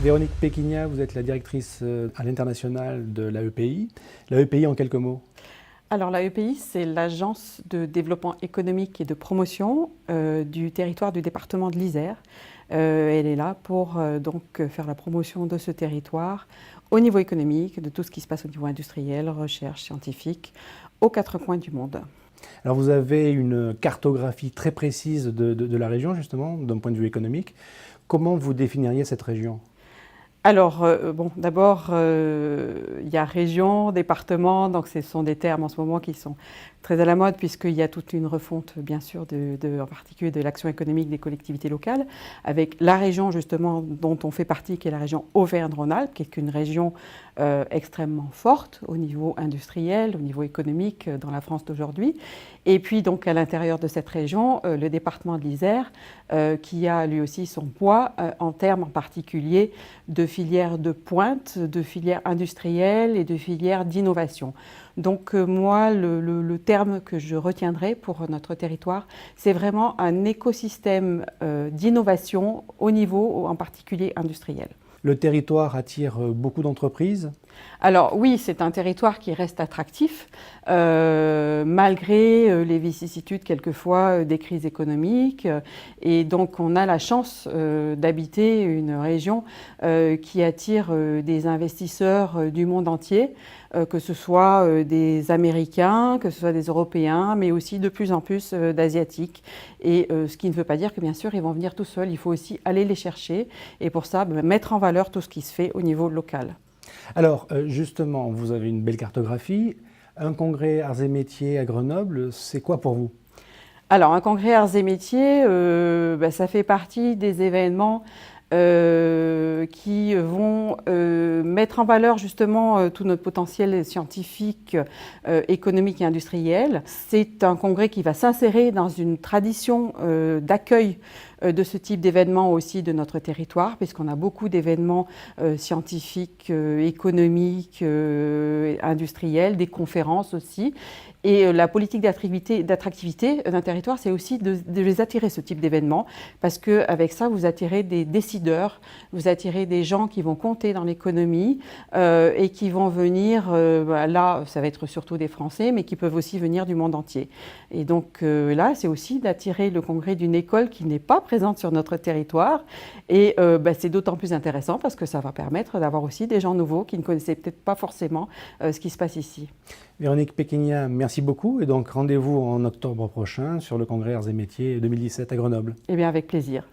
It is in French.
Véronique Péquignat, vous êtes la directrice à l'international de l'AEPI. L'AEPI en quelques mots? Alors l'AEPI, c'est l'Agence de développement économique et de promotion du territoire du département de l'Isère. Elle est là pour donc faire la promotion de ce territoire au niveau économique, de tout ce qui se passe au niveau industriel, recherche, scientifique, aux quatre coins du monde. Alors vous avez une cartographie très précise de la région, justement, d'un point de vue économique. Comment vous définiriez cette région? Alors, d'abord, il y a région, département, donc ce sont des termes en ce moment qui sont très à la mode puisqu'il y a toute une refonte, bien sûr, en particulier de l'action économique des collectivités locales, avec la région, justement, dont on fait partie, qui est la région Auvergne-Rhône-Alpes, qui est une région extrêmement forte au niveau industriel, au niveau économique dans la France d'aujourd'hui. Et puis, donc, à l'intérieur de cette région, le département de l'Isère, qui a lui aussi son poids en termes en particulier de filières de pointe, de filières industrielles et de filières d'innovation. Donc moi, le terme que je retiendrai pour notre territoire, c'est vraiment un écosystème d'innovation au niveau en particulier industriel. Le territoire attire beaucoup d'entreprises? Alors oui, c'est un territoire qui reste attractif, malgré les vicissitudes quelquefois des crises économiques. Et donc on a la chance d'habiter une région qui attire des investisseurs du monde entier, que ce soit des Américains, que ce soit des Européens, mais aussi de plus en plus d'Asiatiques. Et ce qui ne veut pas dire que bien sûr ils vont venir tout seuls, il faut aussi aller les chercher et pour ça mettre en valeur tout ce qui se fait au niveau local. Alors, justement, vous avez une belle cartographie. Un congrès Arts et Métiers à Grenoble, c'est quoi pour vous? Alors, un congrès Arts et Métiers, ça fait partie des événements qui vont mettre en valeur justement tout notre potentiel scientifique, économique et industriel. C'est un congrès qui va s'insérer dans une tradition d'accueil de ce type d'événements aussi de notre territoire, puisqu'on a beaucoup d'événements scientifiques, économiques, industriels, des conférences aussi. Et la politique d'attractivité d'un territoire, c'est aussi de les attirer, ce type d'événements, parce qu'avec ça, vous attirez des décideurs, vous attirez des gens qui vont compter dans l'économie et qui vont venir, là, ça va être surtout des Français, mais qui peuvent aussi venir du monde entier. Et donc là, c'est aussi d'attirer le congrès d'une école qui n'est pas présente sur notre territoire. Et c'est d'autant plus intéressant parce que ça va permettre d'avoir aussi des gens nouveaux qui ne connaissaient peut-être pas forcément ce qui se passe ici. Véronique Péquignat, merci beaucoup. Et donc rendez-vous en octobre prochain sur le congrès Arts et Métiers 2017 à Grenoble. Eh bien, avec plaisir.